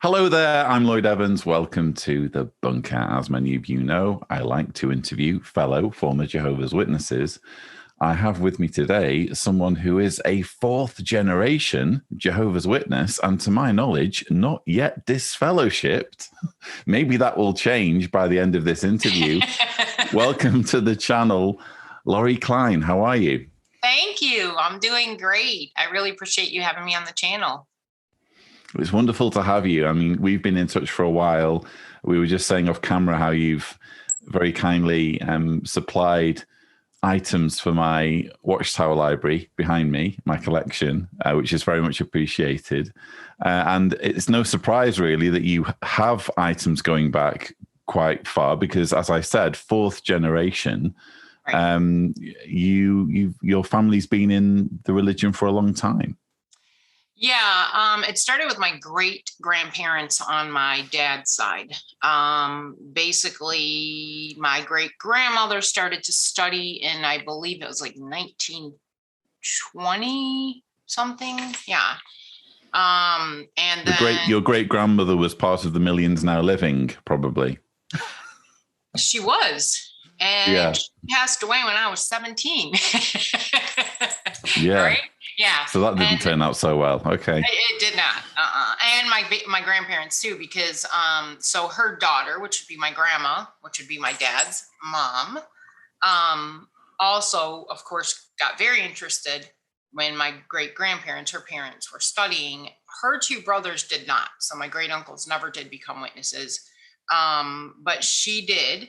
Hello there, I'm Lloyd Evans. Welcome to The Bunker. As many of you know, I like to interview fellow former Jehovah's Witnesses. I have with me today someone who is a fourth generation Jehovah's Witness, and to my knowledge, not yet disfellowshipped. Maybe that will change by the end of this interview. Welcome to the channel, Lori Cline. How are you? Thank you. I'm doing great. I really appreciate you having me on the channel. It's wonderful to have you. I mean, we've been in touch for a while. We were just saying off camera how you've very kindly supplied items for my Watchtower library behind me, my collection, which is very much appreciated. And it's no surprise, really, that you have items going back quite far because, as I said, fourth generation. Right. Your family's been in the religion for a long time. Yeah, it started with my great grandparents on my dad's side. Basically, my great grandmother started to study in, I believe it was like 1920 something. Yeah. And then your great grandmother was part of the Millions Now Living, probably. She was. And she passed away when I was 17. Yeah. Right? Yeah. So that didn't turn out so well. Okay. It did not. And my grandparents too, because so her daughter, which would be my grandma, which would be my dad's mom, also, of course, got very interested when my great grandparents, her parents, were studying. Her two brothers did not. So my great uncles never did become witnesses. But she did.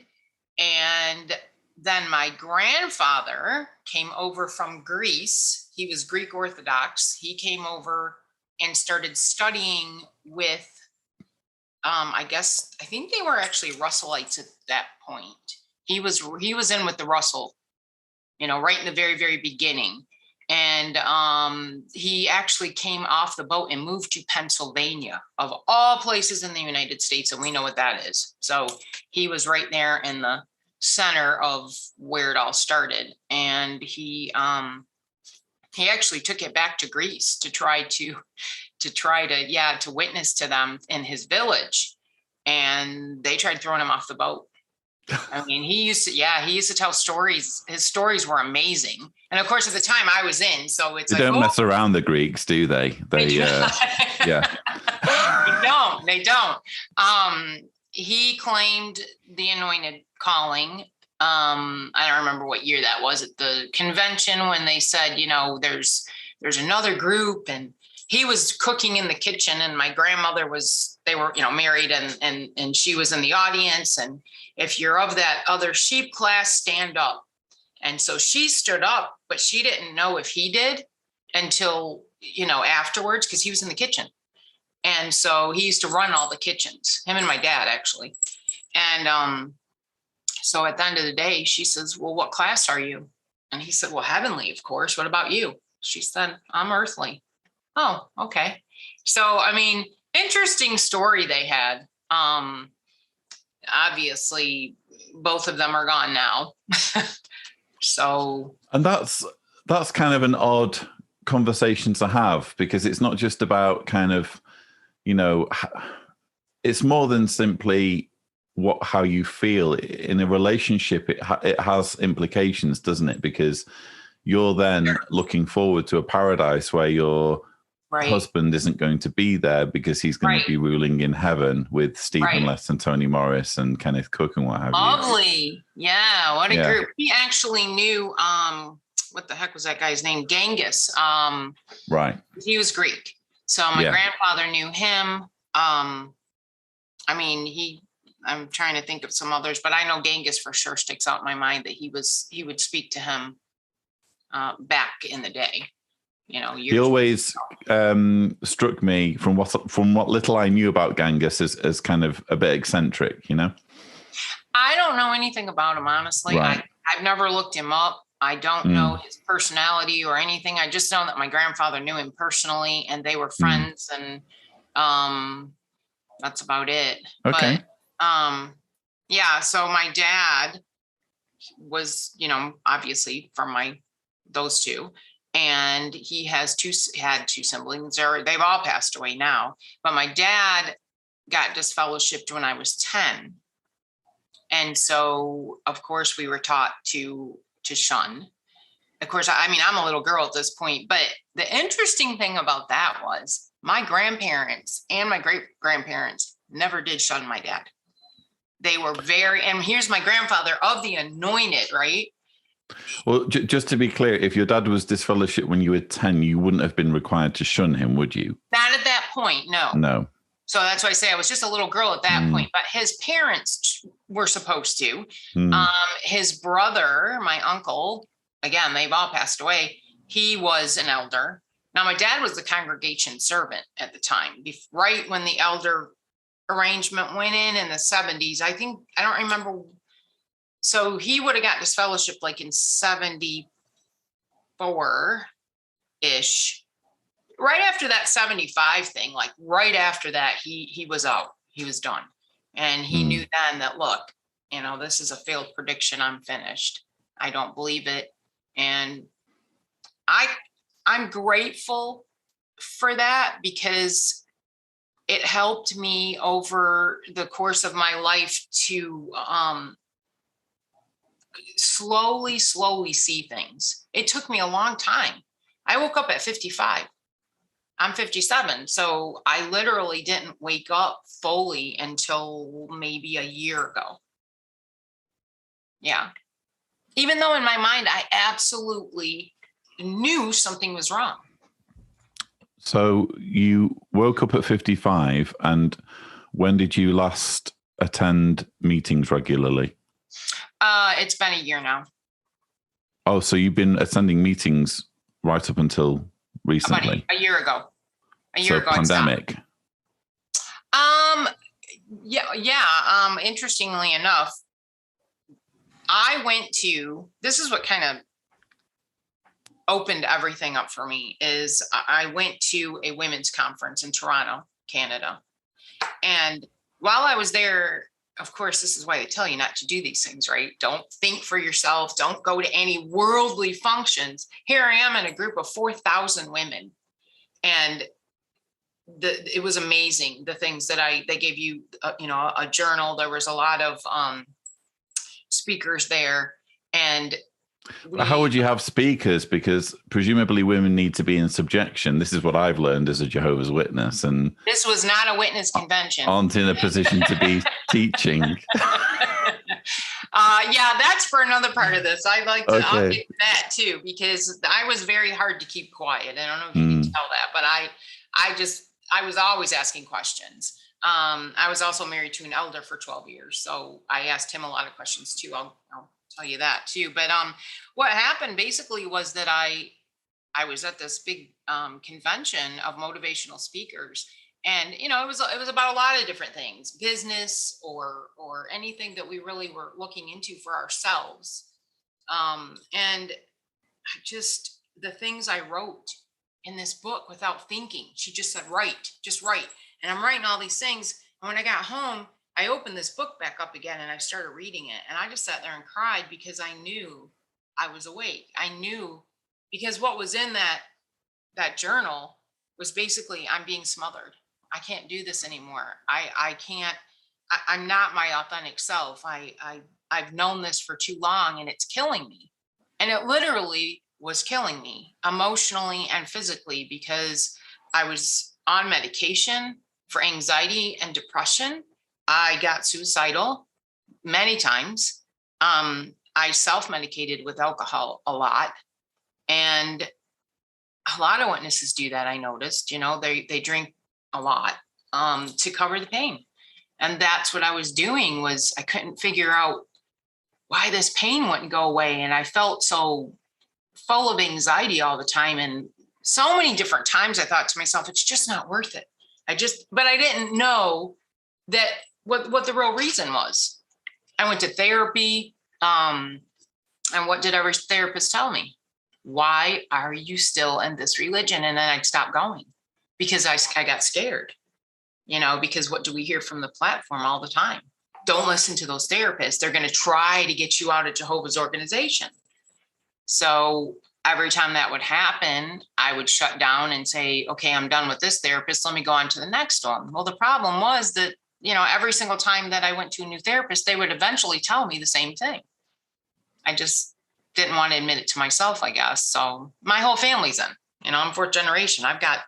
And then my grandfather came over from Greece. He was Greek Orthodox. He came over and started studying with, I think they were actually Russellites at that point. He was in with the Russell, right in the very, very beginning. And he actually came off the boat and moved to Pennsylvania, of all places in the United States. And we know what that is. So he was right there in the center of where it all started. And he actually took it back to Greece to try to witness to them in his village. And they tried throwing him off the boat. I mean, he used to tell stories. His stories were amazing. And of course, at the time I was in, so it's they don't mess around, the Greeks, do they? Yeah. They don't. He claimed the anointed calling. I don't remember what year that was at the convention when they said, there's another group, and he was cooking in the kitchen, and my grandmother they were married, and she was in the audience, and if you're of that other sheep class, stand up. And so she stood up, but she didn't know if he did until, afterwards, because he was in the kitchen. And so he used to run all the kitchens, him and my dad, actually. And so at the end of the day, she says, well, what class are you? And he said, well, heavenly, of course. What about you? She said, I'm earthly. Oh, okay. So, I mean, interesting story they had. Obviously, both of them are gone now. So. And that's kind of an odd conversation to have, because it's not just about kind of, it's more than simply how you feel in a relationship. It has implications, doesn't it? Because you're then looking forward to a paradise where your husband isn't going to be there, because he's going to be ruling in heaven with Stephen Less and Toni Morris and Kenneth Cook and what have you. Lovely. Yeah, what a group. He actually knew what the heck was that guy's name? Genghis. Right. He was Greek. So my grandfather knew him. I'm trying to think of some others, but I know Genghis for sure sticks out in my mind, that he would speak to him back in the day. He always struck me from what little I knew about Genghis as kind of a bit eccentric, I don't know anything about him, honestly. Right. I've never looked him up. I don't know his personality or anything. I just know that my grandfather knew him personally, and they were friends, and that's about it. Okay. But so my dad was, obviously from those two. And he had two siblings. They've all passed away now. But my dad got disfellowshipped when I was 10. And so, of course, we were taught to shun. Of course, I mean, I'm a little girl at this point, but the interesting thing about that was my grandparents and my great grandparents never did shun my dad. They were and here's my grandfather of the anointed, right? Well, just to be clear, if your dad was disfellowshipped when you were 10, you wouldn't have been required to shun him, would you? Not at that point, no. No. So that's why I say I was just a little girl at that point, but his parents were supposed to. His brother, my uncle, again, they've all passed away. He was an elder. Now, my dad was the congregation servant at the time, right when the elder arrangement went in the 70s. I don't remember. So he would have got disfellowshipped like in 74-ish. Right after that 75 thing, like right after that, he was out. He was done. And he knew then that, look, this is a failed prediction. I'm finished. I don't believe it. And I'm grateful for that, because it helped me over the course of my life to slowly see things. It took me a long time. I woke up at 55. I'm 57. So I literally didn't wake up fully until maybe a year ago. Yeah. Even though in my mind, I absolutely knew something was wrong. So you woke up at 55, and when did you last attend meetings regularly? It's been a year now. Oh, so you've been attending meetings right up until recently? About a year ago. Pandemic. Yeah. Interestingly enough, this is what kind of opened everything up for me, is I went to a women's conference in Toronto, Canada. And while I was there, of course, this is why they tell you not to do these things, right? Don't think for yourself. Don't go to any worldly functions. Here I am in a group of 4,000 women. And it was amazing. The things that they gave you, a journal. There was a lot of speakers there. And how would you have speakers? Because presumably women need to be in subjection. This is what I've learned as a Jehovah's Witness. And this was not a witness convention. Aren't in a position to be teaching. Yeah, that's for another part of this. I'd like to I'll get to that too, because I was very hard to keep quiet. I don't know if you can tell that, but I was always asking questions. I was also married to an elder for 12 years. So I asked him a lot of questions too. I'll tell you that too. But what happened basically was that I was at this big convention of motivational speakers, and it was about a lot of different things, business or anything that we really were looking into for ourselves. And the things I wrote in this book without thinking, she just said, just write. And I'm writing all these things. And when I got home, I opened this book back up again and I started reading it. And I just sat there and cried, because I knew I was awake. I knew, because what was in that journal was basically, I'm being smothered. I can't do this anymore. I can't, I'm not my authentic self. I've known this for too long, and it's killing me. And it literally was killing me emotionally and physically, because I was on medication for anxiety and depression. I got suicidal many times. I self-medicated with alcohol a lot. And a lot of witnesses do that, I noticed. They drink a lot to cover the pain. And that's what I was doing. Was I couldn't figure out why this pain wouldn't go away. And I felt so full of anxiety all the time. And so many different times I thought to myself, it's just not worth it. But I didn't know that what the real reason was. I went to therapy. And what did every therapist tell me? Why are you still in this religion? And then I'd stop going, because I got scared, because what do we hear from the platform all the time? Don't listen to those therapists. They're going to try to get you out of Jehovah's organization. So every time that would happen, I would shut down and say, okay, I'm done with this therapist. Let me go on to the next one. Well, the problem was that, every single time that I went to a new therapist, they would eventually tell me the same thing. I just didn't want to admit it to myself, I guess. So my whole family's in, I'm fourth generation. I've got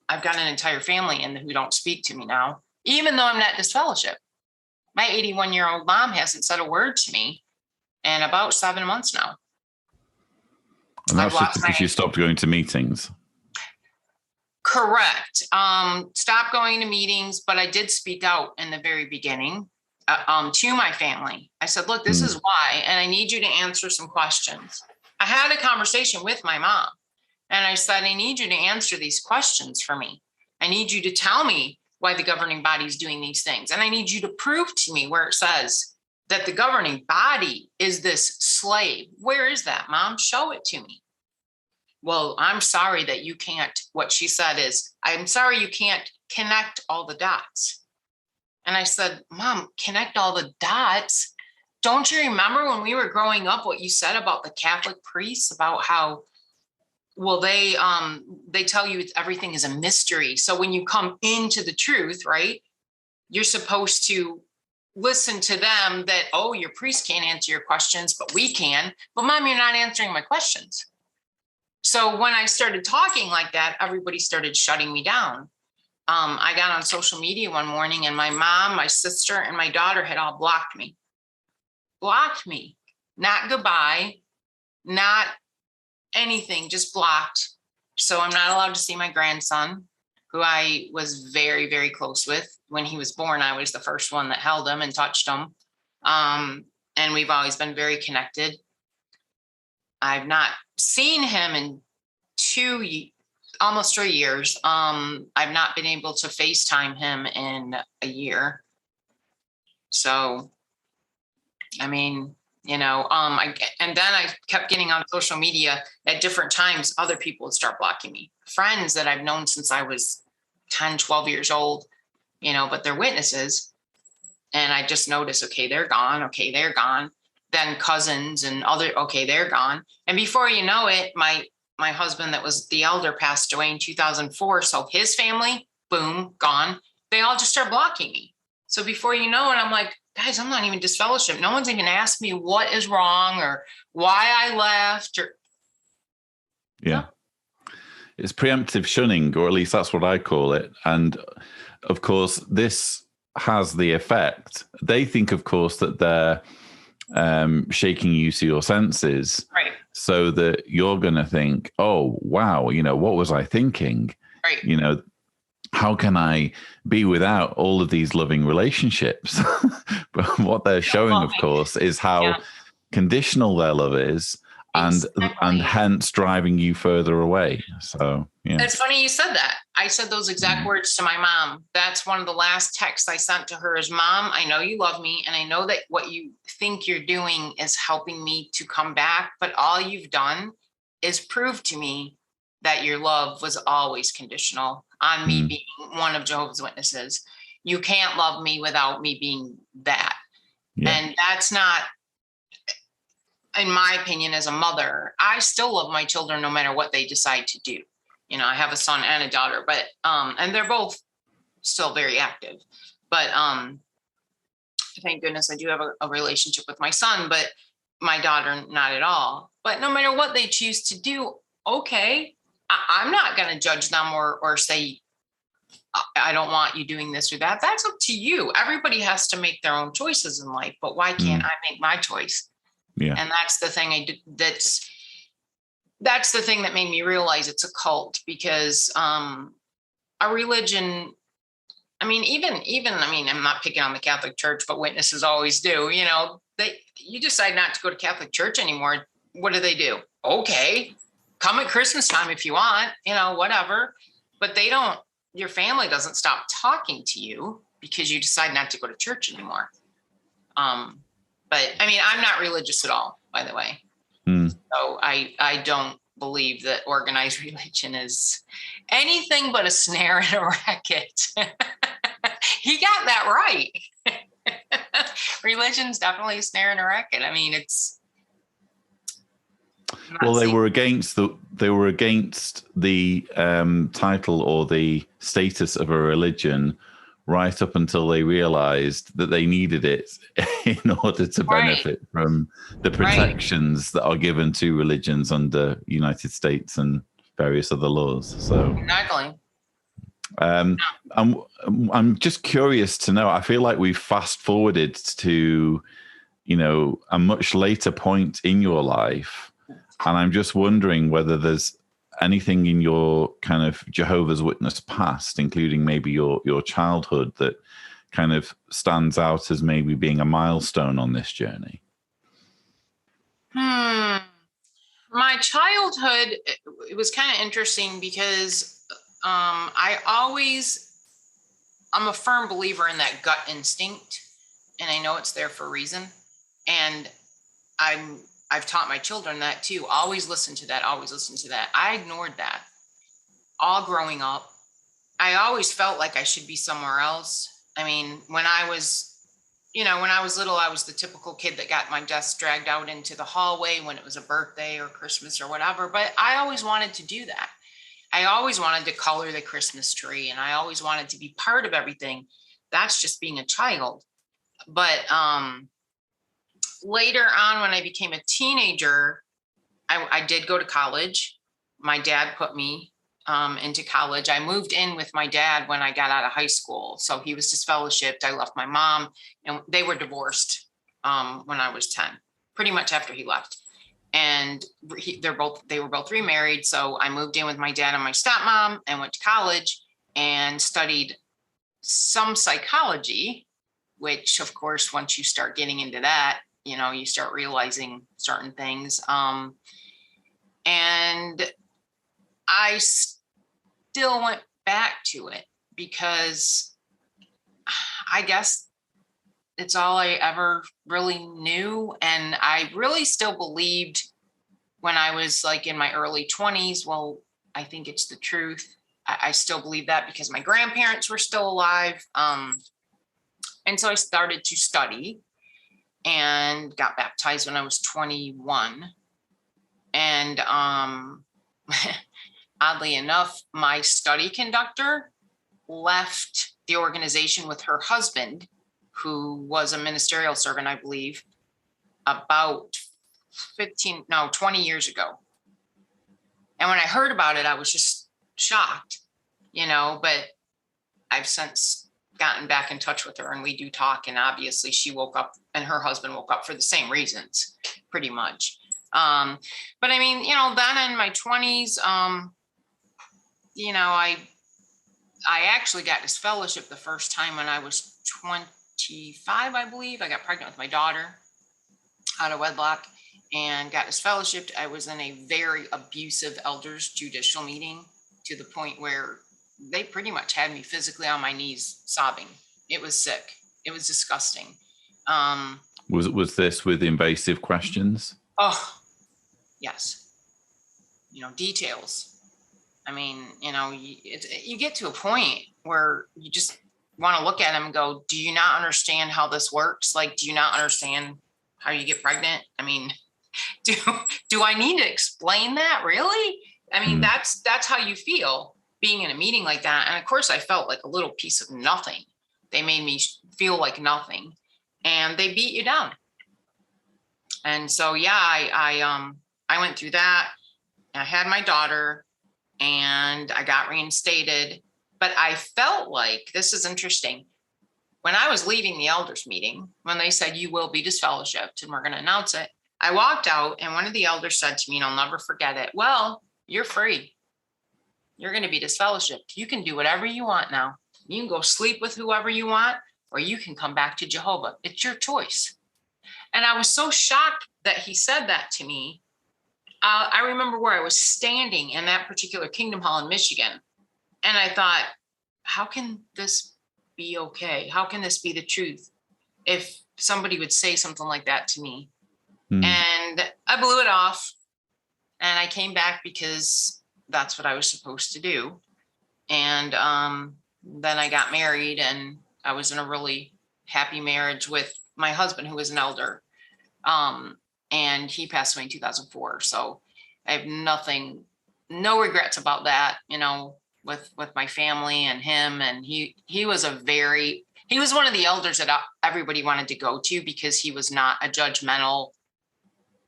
an entire family in who don't speak to me now, even though I'm not disfellowship. My 81-year-old mom hasn't said a word to me in about 7 months now. And that's just because you stopped going to meetings. Correct. Stopped going to meetings, but I did speak out in the very beginning to my family. I said, look, this is why, and I need you to answer some questions. I had a conversation with my mom, and I said, I need you to answer these questions for me. I need you to tell me why the governing body is doing these things. And I need you to prove to me where it says that the governing body is this slave. Where is that, Mom? Show it to me. Well, I'm sorry that you can't. What she said is, I'm sorry you can't connect all the dots. And I said, Mom, connect all the dots? Don't you remember when we were growing up what you said about the Catholic priests, about how, well, they tell you everything is a mystery. So when you come into the truth, right, you're supposed to listen to them that, oh, your priest can't answer your questions, but we can. But Mom, you're not answering my questions. So when I started talking like that, everybody started shutting me down. I got on social media one morning and my mom, my sister, and my daughter had all blocked me. Blocked me. Not goodbye, not anything, just blocked. So I'm not allowed to see my grandson, who I was very, very close with. When he was born, I was the first one that held him and touched him. And we've always been very connected. I've not seen him in almost 3 years. I've not been able to FaceTime him in a year. So, I mean, and then I kept getting on social media at different times. Other people would start blocking me. Friends that I've known since I was 10, 12 years old, but they're witnesses. And I just noticed, okay, they're gone. Okay, they're gone. Then cousins and okay, they're gone. And before you know it, my husband that was the elder passed away in 2004. So his family, boom, gone. They all just start blocking me. So before you know it, I'm like, guys, I'm not even disfellowship. No one's even asked me what is wrong or why I left. Yeah. It's preemptive shunning, or at least that's what I call it. And of course, this has the effect. They think, of course, that they're shaking you to your senses, right? So that you're going to think, oh, wow, what was I thinking? Right. How can I be without all of these loving relationships? But what they're showing, of course, is how conditional their love is, and hence driving you further away. So, yeah. It's funny you said that. I said those exact words to my mom. That's one of the last texts I sent to her is, Mom, I know you love me, and I know that what you think you're doing is helping me to come back, but all you've done is prove to me that your love was always conditional on me being one of Jehovah's Witnesses. You can't love me without me being that. Yeah. And that's not, in my opinion, as a mother, I still love my children no matter what they decide to do. I have a son and a daughter, but and they're both still very active. But thank goodness I do have a relationship with my son, but my daughter, not at all. But no matter what they choose to do, okay, I'm not going to judge them or say, I don't want you doing this or that. That's up to you. Everybody has to make their own choices in life, but why can't I make my choice? Yeah. And that's the thing I did. That's the thing that made me realize it's a cult, because a religion, I'm not picking on the Catholic Church, but witnesses always do, you decide not to go to Catholic Church anymore. What do? Okay, come at Christmas time if you want, whatever, but your family doesn't stop talking to you because you decide not to go to church anymore. But I'm not religious at all, by the way. So I don't believe that organized religion is anything but a snare and a racket. He got that right. Religion's definitely a snare and a racket. Well, they were against the title or the status of a religion right up until they realized that they needed it in order to benefit from the protections that are given to religions under United States and various other laws. So exactly. I'm just curious to know. I feel like we've fast forwarded to, a much later point in your life, and I'm just wondering whether there's anything in your kind of Jehovah's Witness past, including maybe your childhood, that kind of stands out as maybe being a milestone on this journey. My childhood, it was kind of interesting because I'm a firm believer in that gut instinct, and I know it's there for a reason. And I've taught my children that too. Always listen to that. Always listen to that. I ignored that all growing up. I always felt like I should be somewhere else. I mean, when I was little, I was the typical kid that got my desk dragged out into the hallway when it was a birthday or Christmas or whatever. But I always wanted to do that. I always wanted to color the Christmas tree, and I always wanted to be part of everything. That's just being a child. But later on, when I became a teenager, I did go to college. My dad put me into college. I moved in with my dad when I got out of high school. So he was disfellowshipped. I left my mom, and they were divorced when I was 10, pretty much after he left. And they were both remarried. So I moved in with my dad and my stepmom and went to college and studied some psychology, which of course, once you start getting into that, you start realizing certain things. And I still went back to it because I guess it's all I ever really knew. And I really still believed when I was like in my early 20s, well, I think it's the truth. I still believe that because my grandparents were still alive. And so I started to study and got baptized when I was 21. And oddly enough, my study conductor left the organization with her husband, who was a ministerial servant, I believe, about 20 years ago. And when I heard about it, I was just shocked, but I've since gotten back in touch with her and we do talk. And obviously she woke up and her husband woke up for the same reasons, pretty much. But I mean, then in my 20s, I actually got disfellowship the first time when I was 25, I believe. I got pregnant with my daughter out of wedlock and got disfellowshipped. I was in a very abusive elders judicial meeting to the point where they pretty much had me physically on my knees sobbing. It was sick. It was disgusting. Was this with invasive questions? Oh, yes. Details. I mean, you get to a point where you just want to look at them and go, do you not understand how this works? Like, do you not understand how you get pregnant? I mean, do I need to explain that? Really? I mean, that's how you feel being in a meeting like that. And of course I felt like a little piece of nothing. They made me feel like nothing and they beat you down. And so, yeah, I went through that. I had my daughter and I got reinstated, but I felt like, this is interesting. When I was leaving the elders meeting, when they said, you will be disfellowshipped and we're going to announce it, I walked out and one of the elders said to me, and I'll never forget it, well, you're free. You're going to be disfellowshipped. You can do whatever you want now. You can go sleep with whoever you want, or you can come back to Jehovah. It's your choice. And I was so shocked that he said that to me. I remember where I was standing in that particular Kingdom Hall in Michigan. And I thought, how can this be okay? How can this be the truth? If somebody would say something like that to me. And I blew it off and I came back because that's what I was supposed to do. And then I got married and I was in a really happy marriage with my husband, who was an elder. And he passed away in 2004. So I have no regrets about that, with my family and him. And he was one of the elders that everybody wanted to go to because he was not a judgmental.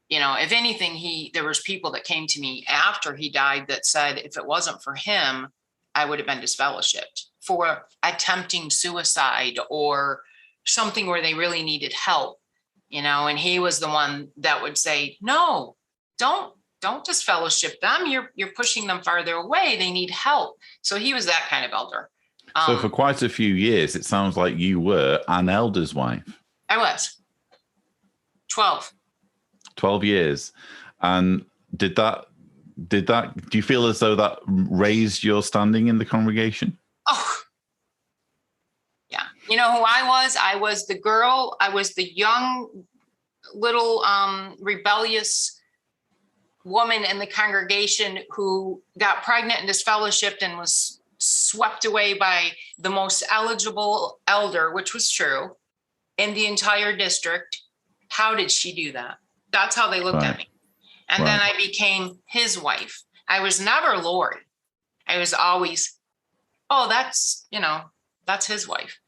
If anything, there was people that came to me after he died that said, if it wasn't for him, I would have been disfellowshipped for attempting suicide or something where they really needed help, and he was the one that would say, no, don't disfellowship them. You're pushing them farther away. They need help. So he was that kind of elder. So for quite a few years, it sounds like you were an elder's wife. I was 12 years. And do you feel as though that raised your standing in the congregation? Oh, yeah. You know who I was? I was the girl. I was the young, little, rebellious woman in the congregation who got pregnant and disfellowshipped and was swept away by the most eligible elder, which was true, in the entire district. How did she do that? That's how they looked at me. And then I became his wife. I was never Lori. I was always, that's his wife.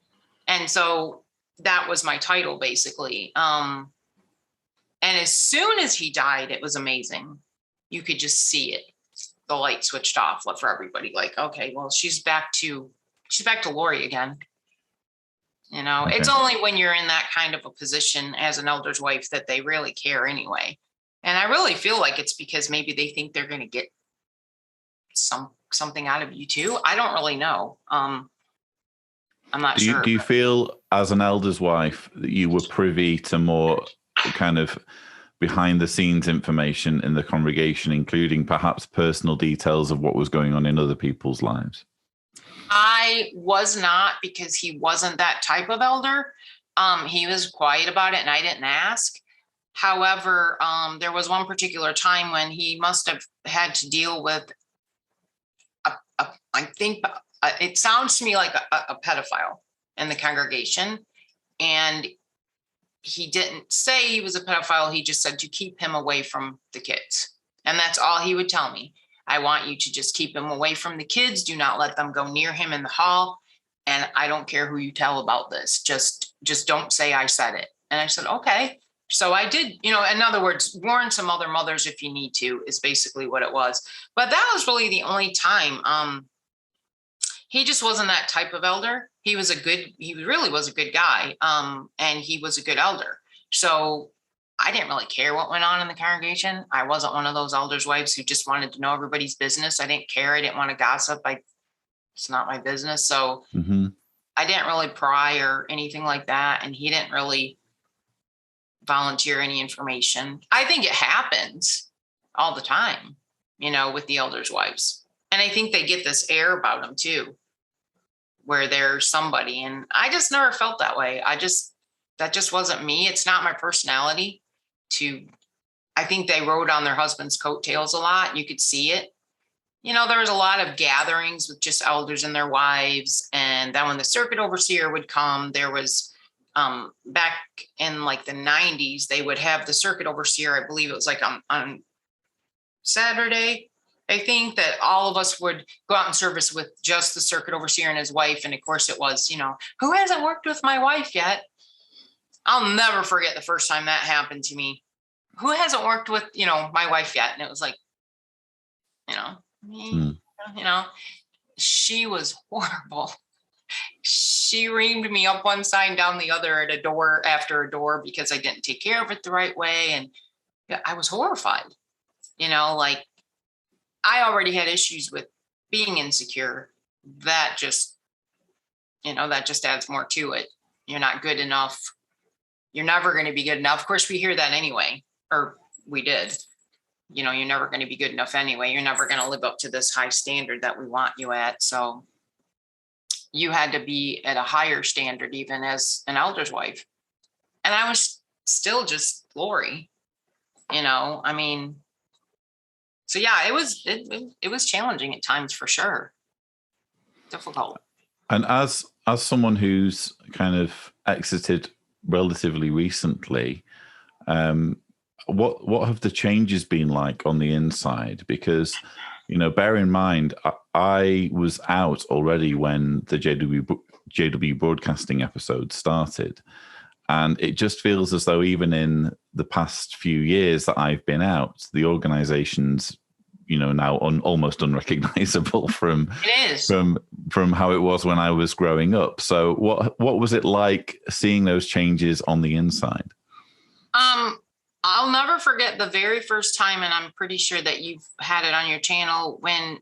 And so that was my title, basically. And as soon as he died, it was amazing. You could just see it. The light switched off for everybody. Like, okay, well, she's back to Lori again. Okay. It's only when you're in that kind of a position as an elder's wife that they really care anyway. And I really feel like it's because maybe they think they're going to get something out of you too. I don't really know. I'm not sure. Do you feel as an elder's wife that you were privy to more kind of behind the scenes information in the congregation, including perhaps personal details of what was going on in other people's lives? I was not, because he wasn't that type of elder. He was quiet about it and I didn't ask. However, there was one particular time when he must have had to deal with, I think it sounds to me like a pedophile in the congregation. And he didn't say he was a pedophile. He just said to keep him away from the kids. And that's all he would tell me. I want you to just keep him away from the kids. Do not let them go near him in the hall. And I don't care who you tell about this. Just don't say I said it. And I said, okay. So I did, in other words, warn some other mothers if you need to, is basically what it was. But that was really the only time. He just wasn't that type of elder. He really was a good guy. And he was a good elder. So I didn't really care what went on in the congregation. I wasn't one of those elders' wives who just wanted to know everybody's business. I didn't care. I didn't want to gossip. It's not my business. So I didn't really pry or anything like that. And he didn't really volunteer any information. I think it happens all the time, with the elders' wives. And I think they get this air about them too, where they're somebody. And I just never felt that way. That just wasn't me. It's not my personality I think they rode on their husband's coattails a lot. You could see it. There was a lot of gatherings with just elders and their wives. And then when the circuit overseer would come, there was, back in like the 90s, they would have the circuit overseer. I believe it was like on Saturday, I think, that all of us would go out in service with just the circuit overseer and his wife. And of course it was, who hasn't worked with my wife yet? I'll never forget the first time that happened to me. Who hasn't worked with, my wife yet? And it was like, me, she was horrible. She reamed me up one side, down the other at a door after a door because I didn't take care of it the right way. And I was horrified, like I already had issues with being insecure. That just adds more to it. You're not good enough. You're never going to be good enough. Of course, we hear that anyway, or we did. You're never going to be good enough anyway. You're never going to live up to this high standard that we want you at. So you had to be at a higher standard, even as an elder's wife. And I was still just Lori, so yeah, it was challenging at times for sure. Difficult. And as someone who's kind of exited relatively recently, what have the changes been like on the inside? Because, bear in mind, I was out already when the JW Broadcasting episode started. And it just feels as though even in the past few years that I've been out, the organization's, now almost unrecognizable from how it was when I was growing up. So what was it like seeing those changes on the inside? I'll never forget the very first time, and I'm pretty sure that you've had it on your channel, when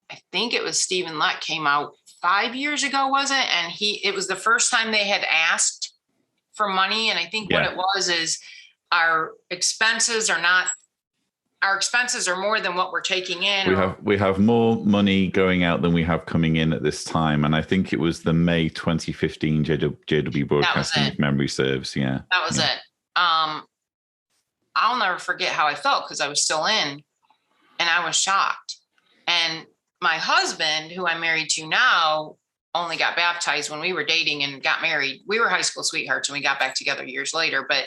I think it was Stephen Lett came out 5 years ago, was it? And it was the first time they had asked for money. And I think what it was is our expenses are more than what we're taking in. We have more money going out than we have coming in at this time. And I think it was the May 2015 JW Broadcasting, if memory serves. Yeah. That was it. I'll never forget how I felt, because I was still in, and I was shocked. And my husband, who I'm married to now, only got baptized when we were dating and got married. We were high school sweethearts and we got back together years later, but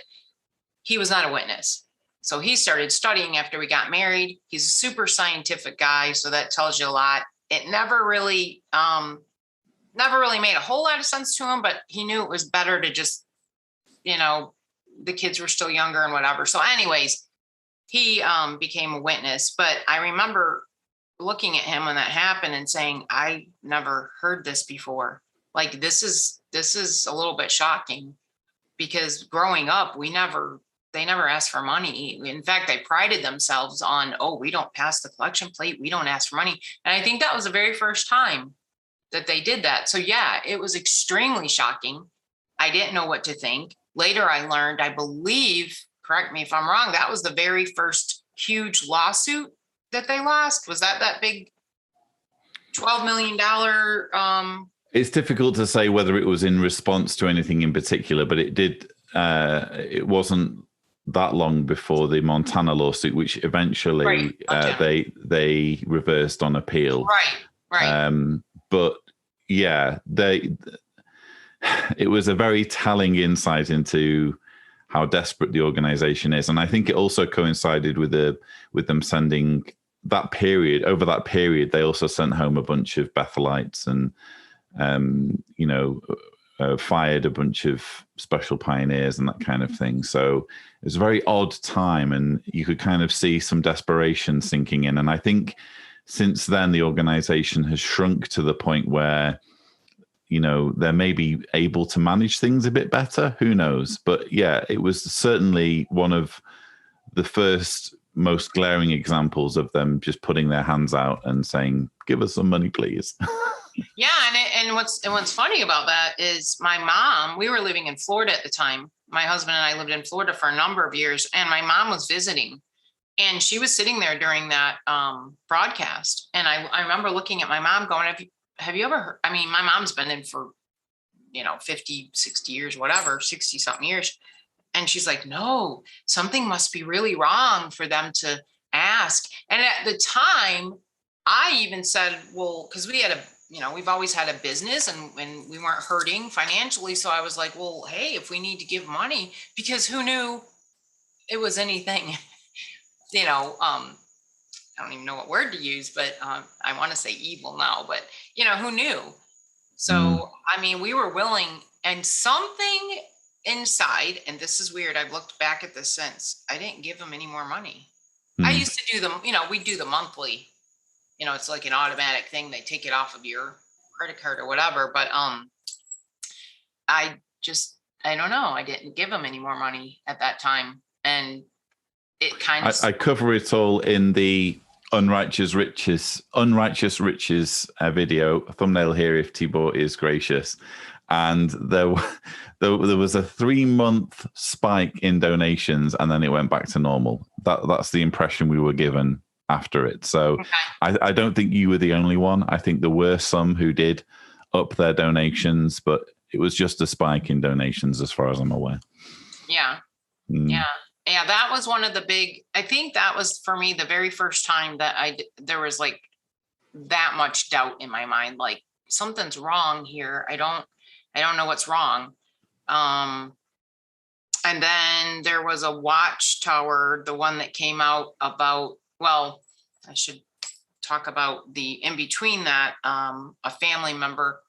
he was not a witness. So he started studying after we got married. He's a super scientific guy, so that tells you a lot. It never really made a whole lot of sense to him, but he knew it was better to just, the kids were still younger and whatever. So anyways, he became a witness. But I remember looking at him when that happened and saying, I never heard this before. Like, this is a little bit shocking, because growing up, they never asked for money. In fact, they prided themselves on, we don't pass the collection plate, we don't ask for money. And I think that was the very first time that they did that. So yeah, it was extremely shocking. I didn't know what to think. Later, I learned, I believe, correct me if I'm wrong, that was the very first huge lawsuit that they lost. Was that big $12 million? It's difficult to say whether it was in response to anything in particular, but it did. It wasn't that long before the Montana lawsuit, which eventually they reversed on appeal. Right. But yeah, it was a very telling insight into how desperate the organization is. And I think it also coincided with them sending that period. Over that period, they also sent home a bunch of Bethelites and, fired a bunch of special pioneers and that kind of thing. So it was a very odd time, and you could kind of see some desperation sinking in. And I think since then, the organization has shrunk to the point where, they're maybe able to manage things a bit better. Who knows? But yeah, it was certainly one of the first most glaring examples of them just putting their hands out and saying, give us some money, please. Yeah. And what's funny about that is my mom, we were living in Florida at the time. My husband and I lived in Florida for a number of years, and my mom was visiting, and she was sitting there during that broadcast. And I remember looking at my mom going, have you ever heard? I mean, my mom's been in for, 50, 60 years, whatever, 60 something years. And she's like, no, something must be really wrong for them to ask. And at the time, I even said, well, because we had we've always had a business, and we weren't hurting financially. So I was like, well, hey, if we need to give money, because who knew it was anything, I don't even know what word to use, but I want to say evil now, but who knew? So, I mean, we were willing, and something inside, and this is weird, I've looked back at this since, I didn't give them any more money. I used to do them, we do the monthly, it's like an automatic thing. They take it off of your credit card or whatever. But I don't know. I didn't give them any more money at that time. And it kind of... I cover it all in the Unrighteous Riches video, a thumbnail here if Tibor is gracious. And there was a 3-month spike in donations, and then it went back to normal. That's the impression we were given after it. So okay. I don't think you were the only one. I think there were some who did up their donations, but it was just a spike in donations as far as I'm aware. Yeah. Yeah, that was one of the big, I think that was for me the very first time that there was like that much doubt in my mind, like something's wrong here. I don't know what's wrong. And then there was a watchtower, the one that came out about, well, I should talk about the in between that. A family member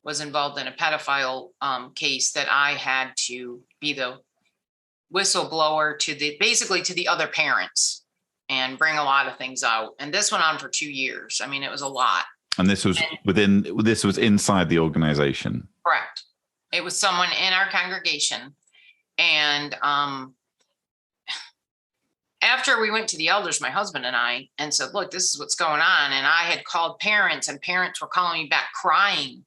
was involved in a pedophile case that I had to be the whistleblower to basically to the other parents and bring a lot of things out. And this went on for 2 years. I mean, it was a lot. And this was inside the organization. Correct. It was someone in our congregation. And after we went to the elders, my husband and I, and said, look, this is what's going on. And I had called parents, and parents were calling me back crying,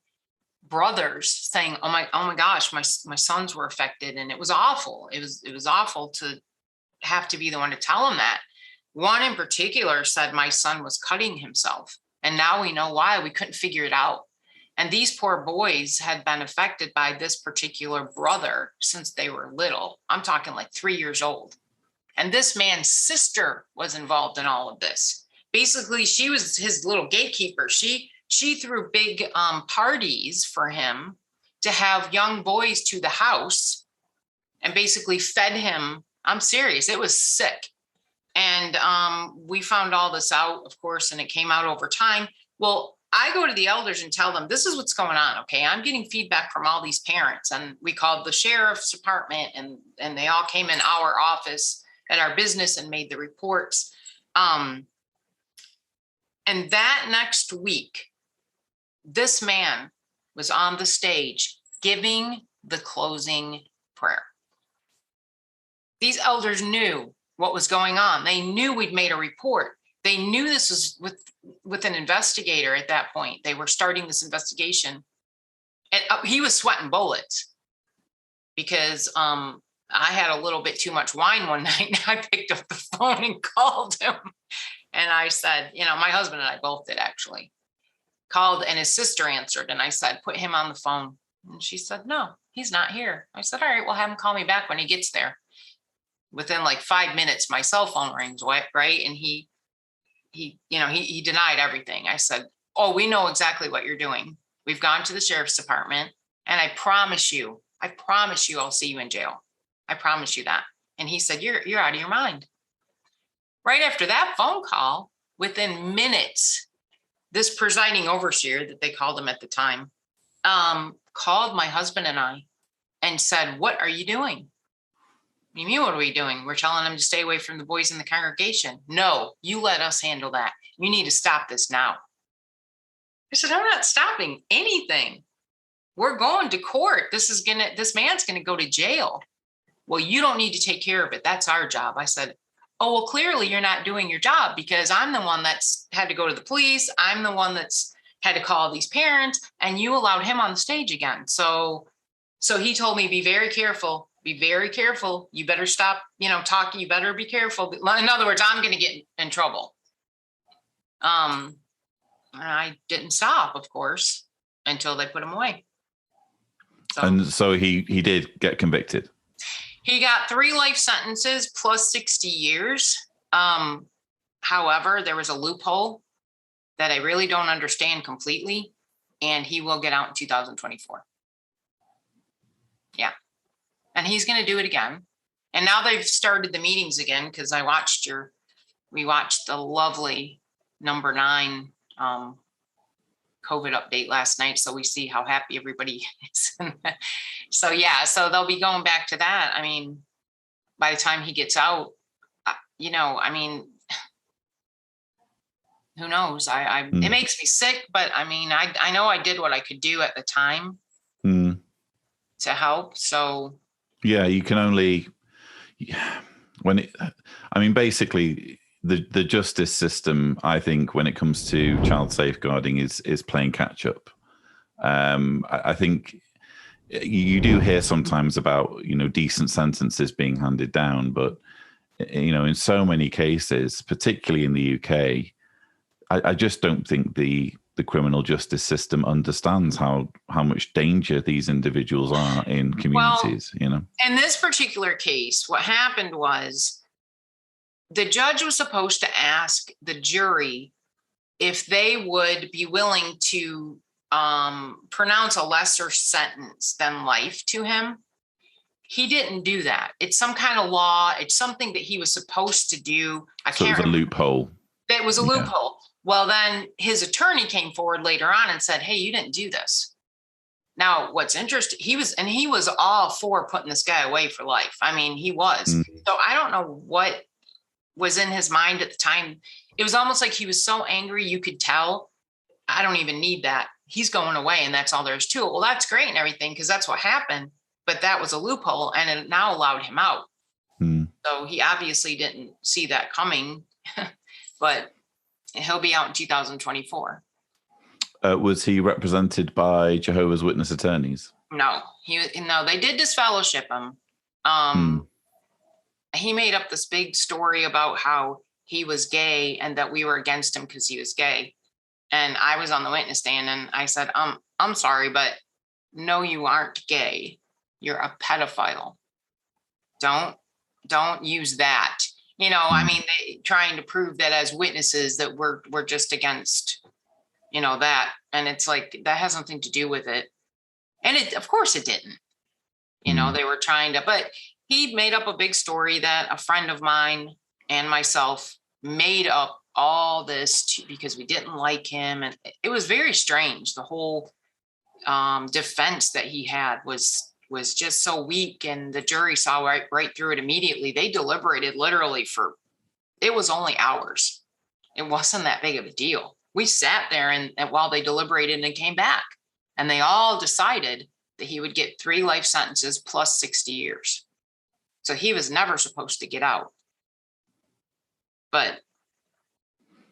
brothers saying, oh my gosh, my sons were affected. And it was awful. It was awful to have to be the one to tell them that. One in particular said my son was cutting himself. And now we know why. We couldn't figure it out. And these poor boys had been affected by this particular brother since they were little. I'm talking like 3 years old. And this man's sister was involved in all of this. Basically, she was his little gatekeeper. She threw big parties for him to have young boys to the house and basically fed him. I'm serious. It was sick. And we found all this out, of course, and it came out over time. Well, I go to the elders and tell them, this is what's going on. Okay. I'm getting feedback from all these parents, and we called the sheriff's department, and they all came in our office at our business and made the reports. And that next week, this man was on the stage giving the closing prayer. These elders knew what was going on. They knew we'd made a report. They knew this was with an investigator at that point. They were starting this investigation. And he was sweating bullets because I had a little bit too much wine one night. And I picked up the phone and called him. And I said, my husband and I both did actually. Called, and his sister answered. And I said, put him on the phone. And she said, no, he's not here. I said, all right, well, have him call me back when he gets there. Within like 5 minutes, my cell phone rings, right? And he denied everything. I said, oh, we know exactly what you're doing. We've gone to the sheriff's department, and I promise you, I'll see you in jail. I promise you that. And he said, you're out of your mind. Right after that phone call, within minutes, this presiding overseer that they called him at the time, called my husband and I and said, what are you doing? You mean, what are we doing? We're telling them to stay away from the boys in the congregation. No, you let us handle that. You need to stop this now. I said, I'm not stopping anything. We're going to court. This man's going to go to jail. Well, you don't need to take care of it. That's our job. I said, oh, well, clearly you're not doing your job, because I'm the one that's had to go to the police. I'm the one that's had to call these parents, and you allowed him on the stage again. So he told me, be very careful. Be very careful. You better stop, talking. You better be careful. In other words, I'm going to get in trouble. I didn't stop, of course, until they put him away. And so he did get convicted. He got 3 life sentences plus 60 years. However, there was a loophole that I really don't understand completely, and he will get out in 2024. Yeah. And he's going to do it again. And now they've started the meetings again, because we watched the lovely number 9 COVID update last night. So we see how happy everybody is. So they'll be going back to that. I mean, by the time he gets out, who knows? It makes me sick, but I mean, I know I did what I could do at the time to help. So yeah, you can only basically the justice system, I think, when it comes to child safeguarding is playing catch up. I think you do hear sometimes about, decent sentences being handed down, but, in so many cases, particularly in the UK, I just don't think the criminal justice system understands how much danger these individuals are in communities. In this particular case, what happened was the judge was supposed to ask the jury if they would be willing to pronounce a lesser sentence than life to him. He didn't do that. It's some kind of law. It's something that he was supposed to do. So it was a loophole. That was a loophole. Well, then his attorney came forward later on and said, hey, you didn't do this. Now, what's interesting, he was all for putting this guy away for life. I mean, he was. So I don't know what was in his mind at the time. It was almost like he was so angry, you could tell, I don't even need that. He's going away, and that's all there's to it. Well, that's great and everything, because that's what happened. But that was a loophole, and it now allowed him out. So he obviously didn't see that coming, but he'll be out in 2024. Was he represented by Jehovah's Witness attorneys? No, they did disfellowship him. He made up this big story about how he was gay and that we were against him because he was gay. And I was on the witness stand and I said, I'm sorry, but no, you aren't gay. You're a pedophile. Don't use that. I mean, they trying to prove that as witnesses that we're just against, that. And it's like, that has nothing to do with it. And of course it didn't. They were trying to, but he made up a big story that a friend of mine and myself made up all this because we didn't like him. And it was very strange. The whole defense that he had was just so weak, and the jury saw right through it immediately. They deliberated literally it was only hours. It wasn't that big of a deal. We sat there and while they deliberated and came back, and they all decided that he would get 3 life sentences plus 60 years. So he was never supposed to get out. But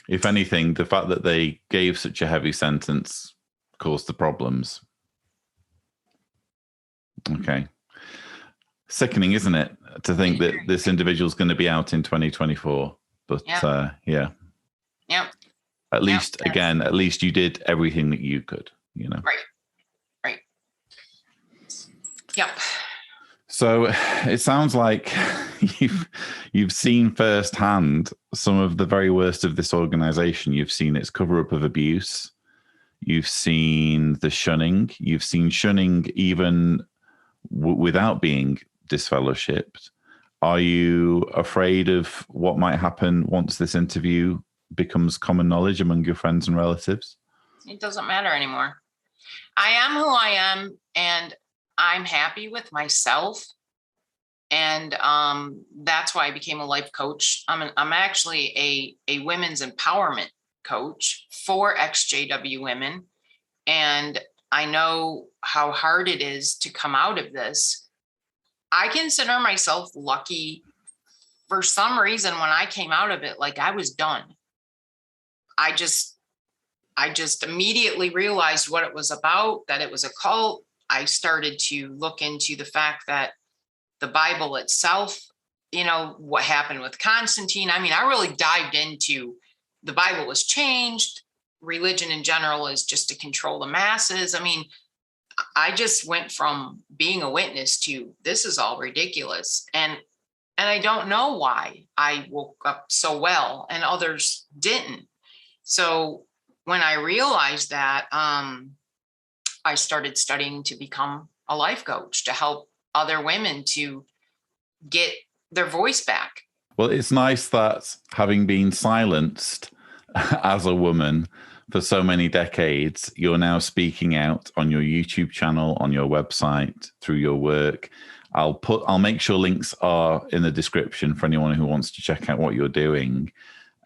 if anything, the fact that they gave such a heavy sentence caused the problems. Okay. Sickening, isn't it, to think that this individual's going to be out in 2024? But yeah. Yep. At least, again, at least you did everything that you could, Right. Yep. So it sounds like you've seen firsthand some of the very worst of this organization. You've seen its cover-up of abuse. You've seen the shunning. You've seen shunning even without being disfellowshipped. Are you afraid of what might happen once this interview becomes common knowledge among your friends and relatives? It doesn't matter anymore. I am who I am, and I'm happy with myself. And that's why I became a life coach. I'm actually a women's empowerment coach for ex-JW women. And I know how hard it is to come out of this. I consider myself lucky. For some reason, when I came out of it, like, I was done. I just immediately realized what it was about, that it was a cult. I started to look into the fact that the Bible itself, what happened with Constantine. I mean, I really dived into the Bible was changed. Religion in general is just to control the masses. I mean, I just went from being a witness to this is all ridiculous. And I don't know why I woke up so well and others didn't. So when I realized that, I started studying to become a life coach to help other women to get their voice back. Well, it's nice that having been silenced as a woman for so many decades, you're now speaking out on your YouTube channel, on your website, through your work. I'll make sure links are in the description for anyone who wants to check out what you're doing.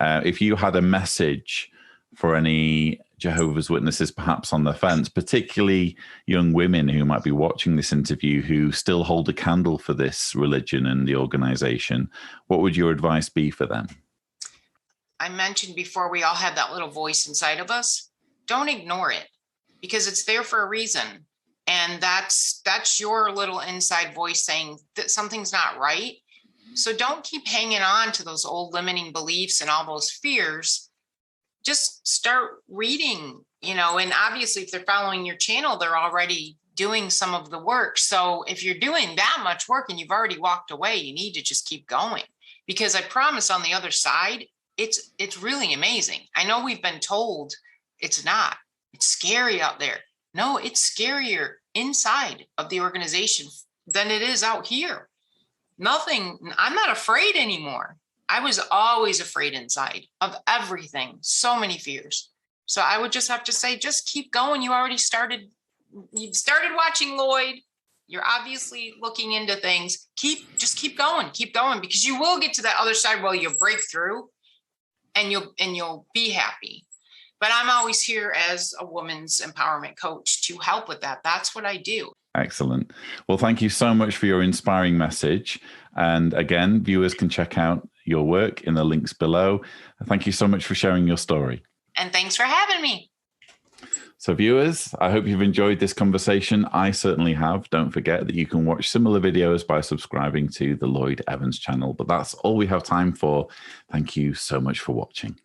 If you had a message for any Jehovah's Witnesses perhaps on the fence, particularly young women who might be watching this interview who still hold a candle for this religion and the organization, what would your advice be for them? I mentioned before, we all have that little voice inside of us. Don't ignore it, because it's there for a reason. And that's your little inside voice saying that something's not right. So don't keep hanging on to those old limiting beliefs and all those fears. Just start reading, and obviously if they're following your channel, they're already doing some of the work. So if you're doing that much work and you've already walked away, you need to just keep going, because I promise on the other side, it's really amazing. I know we've been told it's not. It's scary out there. No, it's scarier inside of the organization than it is out here. I'm not afraid anymore. I was always afraid inside of everything, so many fears. So I would just have to say, just keep going. You've started watching Lloyd. You're obviously looking into things. Just keep going, because you will get to that other side where you'll break through and you'll be happy. But I'm always here as a woman's empowerment coach to help with that. That's what I do. Excellent. Well, thank you so much for your inspiring message. And again, viewers can check out your work in the links below. Thank you so much for sharing your story. And thanks for having me. So viewers, I hope you've enjoyed this conversation. I certainly have. Don't forget that you can watch similar videos by subscribing to the Lloyd Evans channel. But that's all we have time for. Thank you so much for watching.